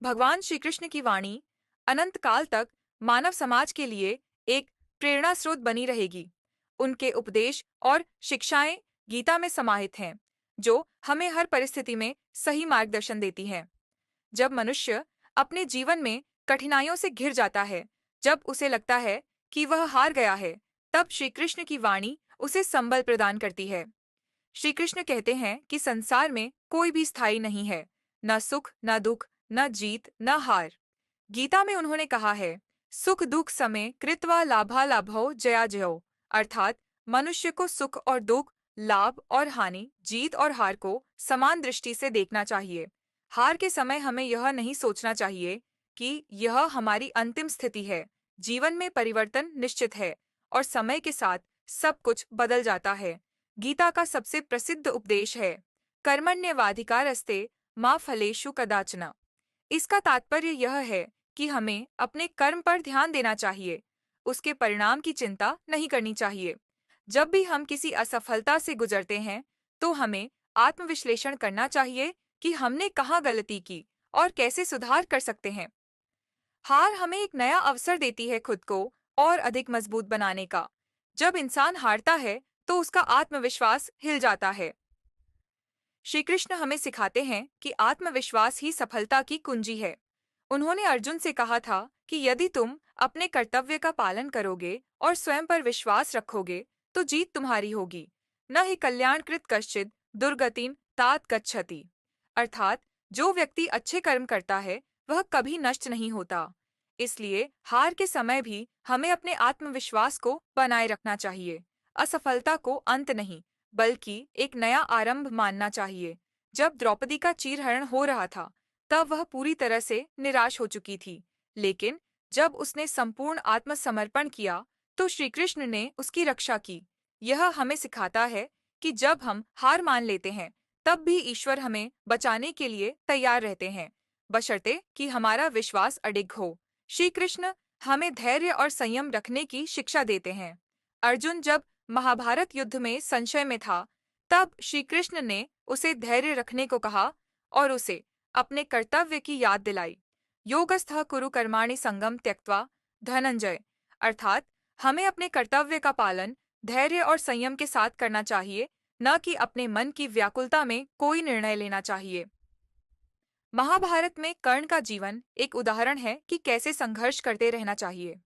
भगवान श्री कृष्ण की वाणी अनंत काल तक मानव समाज के लिए एक प्रेरणा स्रोत बनी रहेगी। उनके उपदेश और शिक्षाएं गीता में समाहित हैं, जो हमें हर परिस्थिति में सही मार्गदर्शन देती हैं। जब मनुष्य अपने जीवन में कठिनाइयों से घिर जाता है, जब उसे लगता है कि वह हार गया है, तब श्री कृष्ण की वाणी उसे संबल प्रदान करती है। श्री कृष्ण कहते हैं कि संसार में कोई भी स्थायी नहीं है, न सुख न दुख, न जीत न हार। गीता में उन्होंने कहा है, सुख दुख समय कृत्वा लाभा लाभो जया जयो, अर्थात मनुष्य को सुख और दुख, लाभ और हानि, जीत और हार को समान दृष्टि से देखना चाहिए। हार के समय हमें यह नहीं सोचना चाहिए कि यह हमारी अंतिम स्थिति है। जीवन में परिवर्तन निश्चित है और समय के साथ सब कुछ बदल जाता है। गीता का सबसे प्रसिद्ध उपदेश है, कर्मण्येवाधिकारस्ते मा फलेषु कदाचन। इसका तात्पर्य यह है कि हमें अपने कर्म पर ध्यान देना चाहिए, उसके परिणाम की चिंता नहीं करनी चाहिए। जब भी हम किसी असफलता से गुजरते हैं, तो हमें आत्मविश्लेषण करना चाहिए कि हमने कहाँ गलती की और कैसे सुधार कर सकते हैं। हार हमें एक नया अवसर देती है खुद को और अधिक मजबूत बनाने का। जब इंसान हारता है, तो उसका आत्मविश्वास हिल जाता है। श्री कृष्ण हमें सिखाते हैं कि आत्मविश्वास ही सफलता की कुंजी है। उन्होंने अर्जुन से कहा था कि यदि तुम अपने कर्तव्य का पालन करोगे और स्वयं पर विश्वास रखोगे, तो जीत तुम्हारी होगी। न ही कल्याणकृत कश्चित् दुर्गतिं तात गच्छति, अर्थात जो व्यक्ति अच्छे कर्म करता है वह कभी नष्ट नहीं होता। इसलिए हार के समय भी हमें अपने आत्मविश्वास को बनाए रखना चाहिए। असफलता को अंत नहीं, बल्कि एक नया आरंभ मानना चाहिए। जब द्रौपदी का चीरहरण हो रहा था, तब वह पूरी तरह से निराश हो चुकी थी, लेकिन जब उसने संपूर्ण आत्मसमर्पण किया, तो श्री कृष्ण ने उसकी रक्षा की। यह हमें सिखाता है कि जब हम हार मान लेते हैं, तब भी ईश्वर हमें बचाने के लिए तैयार रहते हैं, बशर्ते कि हमारा विश्वास अडिग हो। श्री कृष्ण हमें धैर्य और संयम रखने की शिक्षा देते हैं। अर्जुन जब महाभारत युद्ध में संशय में था, तब श्री कृष्ण ने उसे धैर्य रखने को कहा और उसे अपने कर्तव्य की याद दिलाई। योगस्थः कुरु कर्माणि संगम त्यक्त्वा धनंजय, अर्थात हमें अपने कर्तव्य का पालन धैर्य और संयम के साथ करना चाहिए, न कि अपने मन की व्याकुलता में कोई निर्णय लेना चाहिए। महाभारत में कर्ण का जीवन एक उदाहरण है कि कैसे संघर्ष करते रहना चाहिए।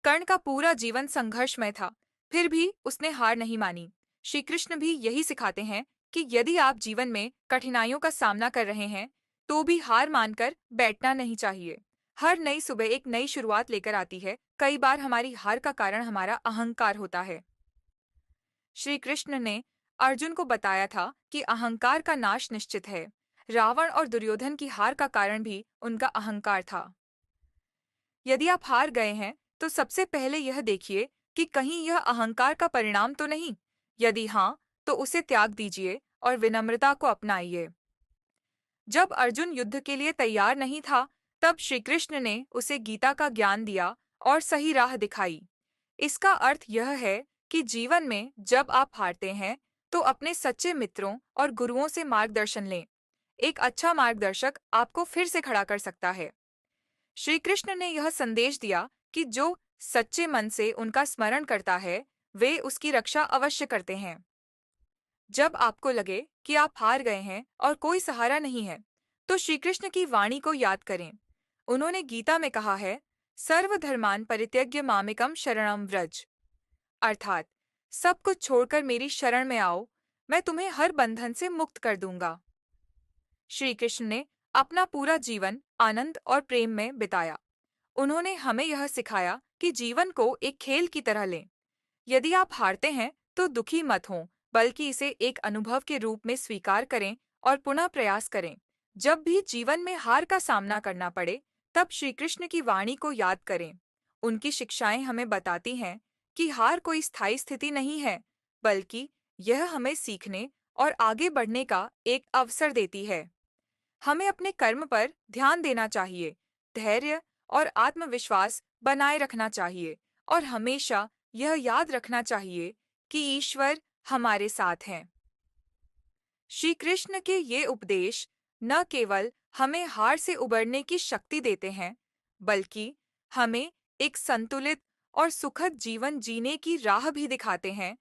कर्ण का पूरा जीवन संघर्षमय था, फिर भी उसने हार नहीं मानी। श्री कृष्ण भी यही सिखाते हैं कि यदि आप जीवन में कठिनाइयों का सामना कर रहे हैं, तो भी हार मानकर बैठना नहीं चाहिए। हर नई सुबह एक नई शुरुआत लेकर आती है। कई बार हमारी हार का कारण हमारा अहंकार होता है। श्री कृष्ण ने अर्जुन को बताया था कि अहंकार का नाश निश्चित है। रावण और दुर्योधन की हार का कारण भी उनका अहंकार था। यदि आप हार गए हैं, तो सबसे पहले यह देखिए कि कहीं यह अहंकार का परिणाम तो नहीं। यदि हाँ, तो उसे त्याग दीजिए और विनम्रता को अपनाइए। जब अर्जुन युद्ध के लिए तैयार नहीं था, तब श्री कृष्ण ने उसे गीता का ज्ञान दिया और सही राह दिखाई। इसका अर्थ यह है कि जीवन में जब आप हारते हैं, तो अपने सच्चे मित्रों और गुरुओं से मार्गदर्शन लें। एक अच्छा मार्गदर्शक आपको फिर से खड़ा कर सकता है। श्री कृष्ण ने यह संदेश दिया कि जो सच्चे मन से उनका स्मरण करता है, वे उसकी रक्षा अवश्य करते हैं। जब आपको लगे कि आप हार गए हैं और कोई सहारा नहीं है, तो श्री कृष्ण की वाणी को याद करें। उन्होंने गीता में कहा है, सर्वधर्मान परित्यज्य मामेकम शरणम व्रज, अर्थात सब कुछ छोड़कर मेरी शरण में आओ, मैं तुम्हें हर बंधन से मुक्त कर दूंगा। श्री कृष्ण ने अपना पूरा जीवन आनंद और प्रेम में बिताया। उन्होंने हमें यह सिखाया कि जीवन को एक खेल की तरह लें। यदि आप हारते हैं, तो दुखी मत हों, बल्कि इसे एक अनुभव के रूप में स्वीकार करें और पुनः प्रयास करें। जब भी जीवन में हार का सामना करना पड़े, तब श्री कृष्ण की वाणी को याद करें। उनकी शिक्षाएं हमें बताती हैं कि हार कोई स्थायी स्थिति नहीं है, बल्कि यह हमें सीखने और आगे बढ़ने का एक अवसर देती है। हमें अपने कर्म पर ध्यान देना चाहिए, धैर्य और आत्मविश्वास बनाए रखना चाहिए और हमेशा यह याद रखना चाहिए कि ईश्वर हमारे साथ हैं। श्री कृष्ण के ये उपदेश न केवल हमें हार से उबरने की शक्ति देते हैं, बल्कि हमें एक संतुलित और सुखद जीवन जीने की राह भी दिखाते हैं